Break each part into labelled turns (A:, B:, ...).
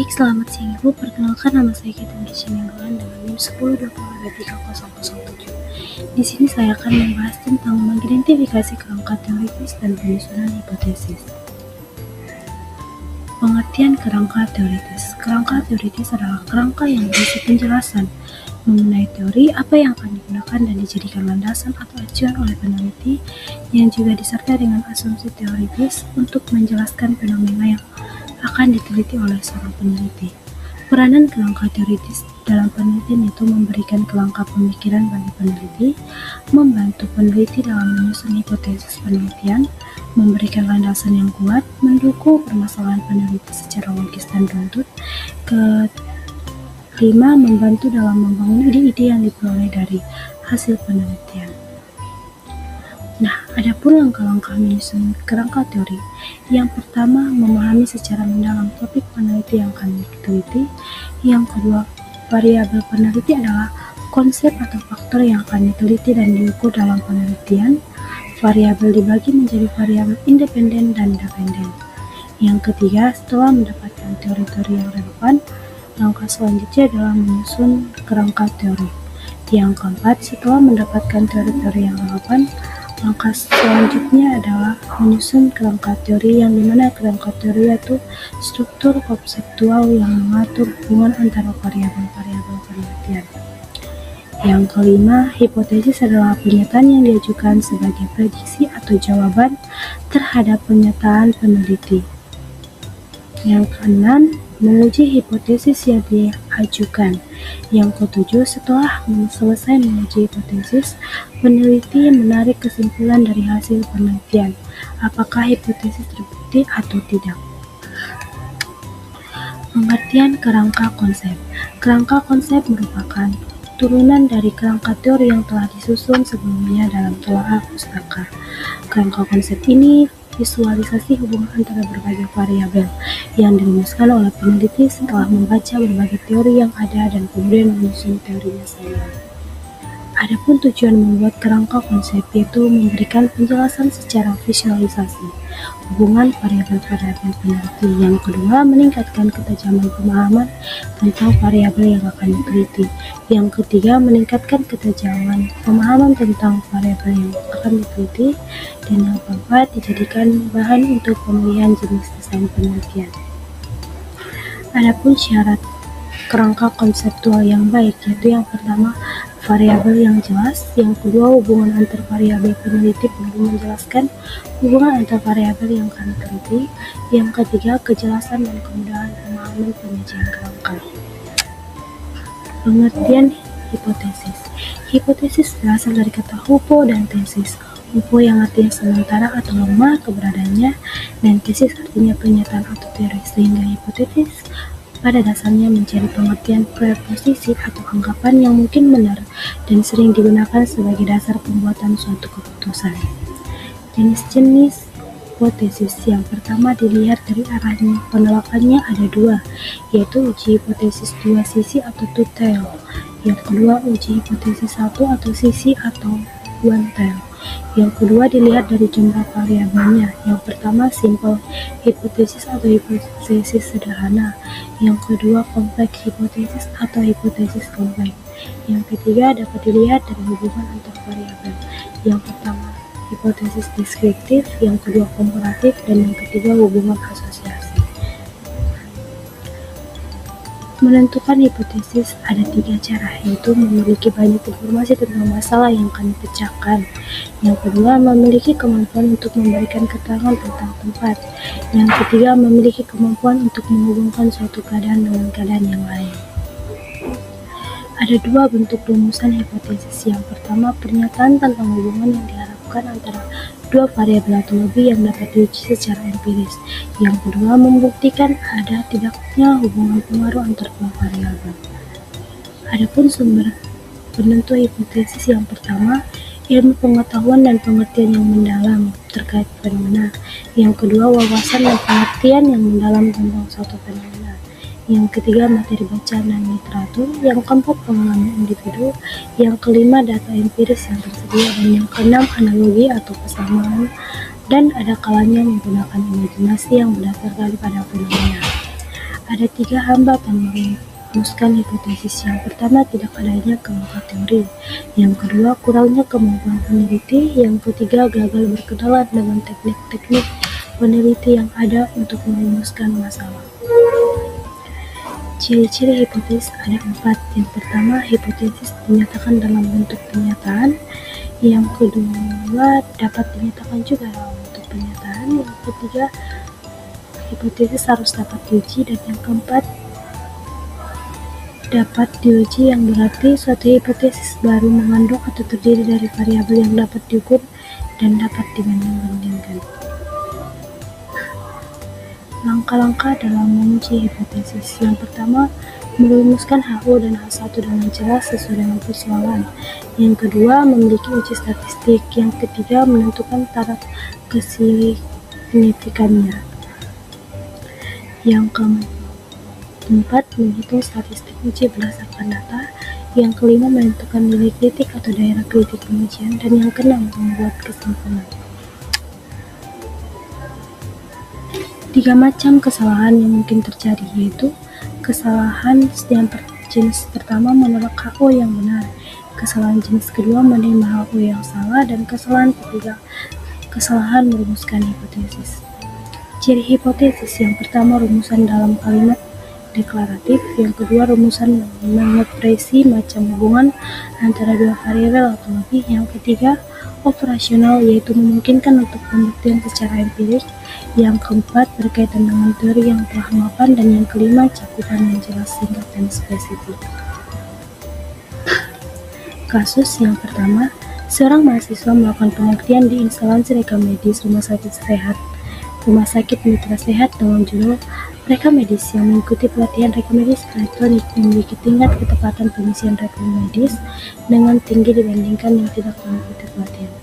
A: Baik, selamat siang Ibu. Perkenalkan nama saya Caitlin Kishanenggolan dengan NIM 10202307. Di sini saya akan membahas tentang mengidentifikasi kerangka teoritis dan penyusunan hipotesis. Pengertian kerangka teoritis. Kerangka teoritis adalah kerangka yang berisi penjelasan mengenai teori apa yang akan digunakan dan dijadikan landasan atau acuan oleh peneliti, yang juga disertai dengan asumsi teoritis untuk menjelaskan fenomena yang akan diteliti oleh seorang peneliti. Peranan kerangka teoritis dalam penelitian itu memberikan kerangka pemikiran bagi peneliti, membantu peneliti dalam menyusun hipotesis penelitian, memberikan landasan yang kuat, mendukung permasalahan peneliti secara logis dan runtut. Kelima, membantu dalam membangun ide-ide yang diperoleh dari hasil penelitian. Nah, adapun langkah-langkah menyusun kerangka teori. Yang pertama, memahami secara mendalam topik peneliti yang akan diteliti. Yang kedua, variabel peneliti adalah konsep atau faktor yang akan diteliti dan diukur dalam penelitian. Variabel dibagi menjadi variabel independen dan dependen. Yang ketiga, setelah mendapatkan teori-teori yang relevan, langkah selanjutnya adalah menyusun kerangka teori. Yang keempat, setelah mendapatkan teori-teori yang relevan, langkah selanjutnya adalah menyusun kerangka teori, yang dimana kerangka teori yaitu struktur konseptual yang mengatur hubungan antara variabel-variabel penelitian. Yang kelima, hipotesis adalah pernyataan yang diajukan sebagai prediksi atau jawaban terhadap pernyataan peneliti. Yang keenam, menguji hipotesis yang diajukan. Yang ketujuh, setelah selesai menguji hipotesis, peneliti menarik kesimpulan dari hasil penelitian, apakah hipotesis terbukti atau tidak. Pengertian kerangka konsep. Kerangka konsep merupakan turunan dari kerangka teori yang telah disusun sebelumnya dalam telaah pustaka. Kerangka konsep ini visualisasi hubungan antara berbagai variabel yang dirumuskan oleh peneliti setelah membaca berbagai teori yang ada dan kemudian menyusun teorinya sendiri. Adapun tujuan membuat kerangka konsep yaitu memberikan penjelasan secara visualisasi hubungan variabel-variabel peneliti. Yang kedua, meningkatkan ketajaman pemahaman tentang variabel yang akan diteliti. Yang ketiga, meningkatkan ketajaman pemahaman tentang variabel yang akan diteliti. Dan yang keempat, dijadikan bahan untuk pemilihan jenis desain penelitian. Adapun syarat kerangka konseptual yang baik yaitu yang pertama, variabel yang jelas. Yang kedua, hubungan antar variabel peneliti perlu menjelaskan hubungan antar variabel yang akan diteliti. Yang ketiga, kejelasan dan kemudahan pemahaman penyajian kerangka. Pengertian hipotesis. Hipotesis berasal dari kata hupo dan tesis. Hupo yang artinya sementara atau lemah keberadaannya, dan tesis artinya pernyataan atau teori, sehingga hipotesis pada dasarnya mencari pengertian preposisi atau anggapan yang mungkin benar dan sering digunakan sebagai dasar pembuatan suatu keputusan. Jenis-jenis hipotesis. Yang pertama, dilihat dari arahnya. Penolakannya ada dua, yaitu uji hipotesis dua sisi atau two tail. Yang kedua, uji hipotesis satu atau sisi atau one tail. Yang kedua, dilihat dari jumlah variabelnya. Yang pertama, simple hipotesis atau hipotesis sederhana. Yang kedua, kompleks hipotesis atau hipotesis kompleks. Yang ketiga, dapat dilihat dari hubungan antar variabel. Yang pertama, hipotesis deskriptif. Yang kedua, komparatif. Dan yang ketiga, hubungan asosiasi. Menentukan hipotesis ada tiga cara, yaitu memiliki banyak informasi tentang masalah yang akan dipecahkan. Yang kedua, memiliki kemampuan untuk memberikan keterangan tentang tempat. Yang ketiga, memiliki kemampuan untuk menghubungkan suatu keadaan dengan keadaan yang lain. Ada dua bentuk rumusan hipotesis. Yang pertama, pernyataan tentang hubungan yang diharapkan antara dua variabel atau lebih yang dapat diuji secara empiris. Yang kedua, membuktikan ada tidaknya hubungan pengaruh antar dua variabel. Adapun sumber penentu hipotesis yang pertama, ilmu pengetahuan dan pengertian yang mendalam terkait fenomena. Yang kedua, wawasan dan pengertian yang mendalam tentang suatu fenomena. Yang ketiga, materi bacaan dan literatur. Yang keempat, pengalaman individu. Yang kelima, data empiris yang tersedia. Dan yang keenam, analogi atau persamaan. Dan ada kalanya menggunakan imajinasi yang berdasarkan pada fenomena. Ada 3 hambatan merumuskan hipotesis. Yang pertama, tidak adanya kelompok teori. Yang kedua, kurangnya kemampuan peneliti. Yang ketiga, gagal berkenalan dengan teknik-teknik peneliti yang ada untuk merumuskan masalah. Ciri-ciri hipotesis ada 4. Yang pertama, hipotesis dinyatakan dalam bentuk pernyataan. Yang kedua, dapat dinyatakan juga dalam bentuk pernyataan. Yang ketiga, hipotesis harus dapat diuji. Dan yang keempat, dapat diuji yang berarti suatu hipotesis baru mengandung atau terdiri dari variabel yang dapat diukur dan dapat dibanding-bandingkan. Langkah-langkah dalam menguji hipotesis. Yang pertama, merumuskan H1 dan H1 dengan jelas sesuai dengan persoalan. Yang kedua, memiliki uji statistik. Yang ketiga, menentukan taraf kesignifikannya. Yang keempat, menghitung statistik uji berdasarkan data. Yang kelima, menentukan nilai kritik atau daerah kritik pengujian. Dan yang keenam, membuat kesimpulan. 3 macam kesalahan yang mungkin terjadi, yaitu kesalahan yang jenis pertama menolak HO yang benar, kesalahan jenis kedua menerima HO yang salah, dan kesalahan ketiga kesalahan merumuskan hipotesis. Ciri hipotesis yang pertama, rumusan dalam kalimat deklaratif. Yang kedua, rumusan mengekspresi macam hubungan antara dua variabel atau lebih. Yang ketiga, operasional, yaitu memungkinkan untuk pembuktian secara empirik. Yang keempat, berkaitan dengan teori yang telah mapan. Dan yang kelima, cakupan yang jelas, singkat, dan spesifik. Kasus yang pertama, seorang mahasiswa melakukan penelitian di instalasi rekam medis Rumah Sakit Mitra Sehat dengan judul Rekam Medis yang mengikuti pelatihan rekam medis elektronik memiliki tingkat ketepatan pengisian rekam medis dengan tinggi dibandingkan yang tidak mengikuti pelatihan.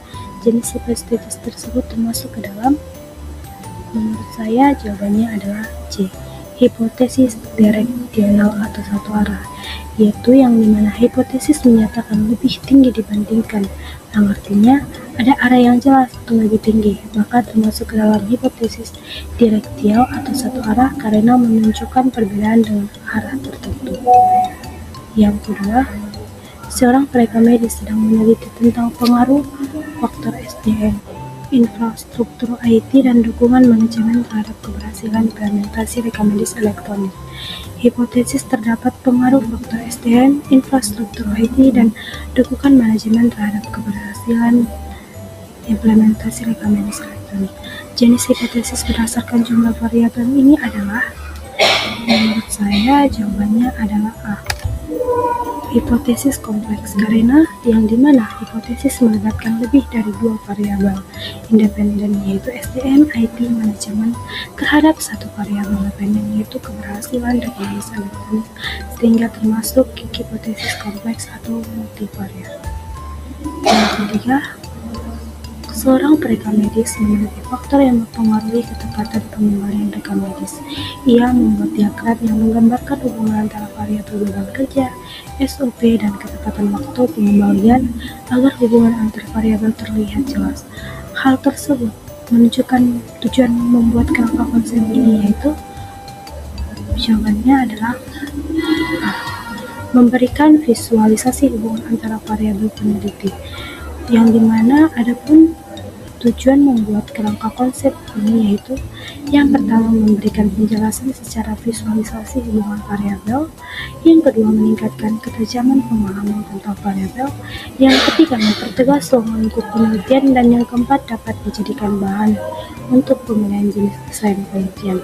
A: Jenis hipotesis tersebut termasuk ke dalam. Menurut saya jawabannya adalah C. Hipotesis direksional atau satu arah, yaitu yang dimana hipotesis menyatakan lebih tinggi dibandingkan, yang artinya ada arah yang jelas atau lebih tinggi, maka termasuk ke dalam hipotesis direksional atau satu arah karena menunjukkan perbedaan dengan arah tertentu. Yang kedua, seorang perekam medis sedang meneliti tentang pengaruh faktor SDM, infrastruktur IT, dan dukungan manajemen terhadap keberhasilan implementasi rekam medis elektronik. Hipotesis terdapat pengaruh faktor SDM, infrastruktur IT, dan dukungan manajemen terhadap keberhasilan implementasi rekam medis elektronik. Jenis hipotesis berdasarkan jumlah variabel ini adalah, menurut saya jawabannya adalah A. Hipotesis kompleks, karena yang dimana hipotesis melibatkan lebih dari 2 variabel independen, yaitu SDM, IT, manajemen, terhadap satu variabel dependen, yaitu keberhasilan rekam medis elektronik, sehingga termasuk hipotesis kompleks atau multivariat. Yang ketiga, seorang perekam medis memiliki faktor yang mempengaruhi ketepatan pengembalian rekam medis. Ia membuat diagram yang menggambarkan hubungan antara variabel beban kerja, SOP, dan ketepatan waktu pengembalian agar hubungan antar variabel terlihat jelas. Hal tersebut menunjukkan tujuan membuat kerangka konsep ini, yaitu jawabannya adalah A. Memberikan visualisasi hubungan antara variabel peneliti, yang dimana adapun tujuan membuat kerangka konsep ini yaitu yang pertama memberikan penjelasan secara visualisasi hubungan variabel, yang kedua meningkatkan ketajaman pemahaman tentang variabel, yang ketiga mempertegas ruang lingkup penelitian, dan yang keempat dapat dijadikan bahan untuk pemilihan jenis desain penelitian.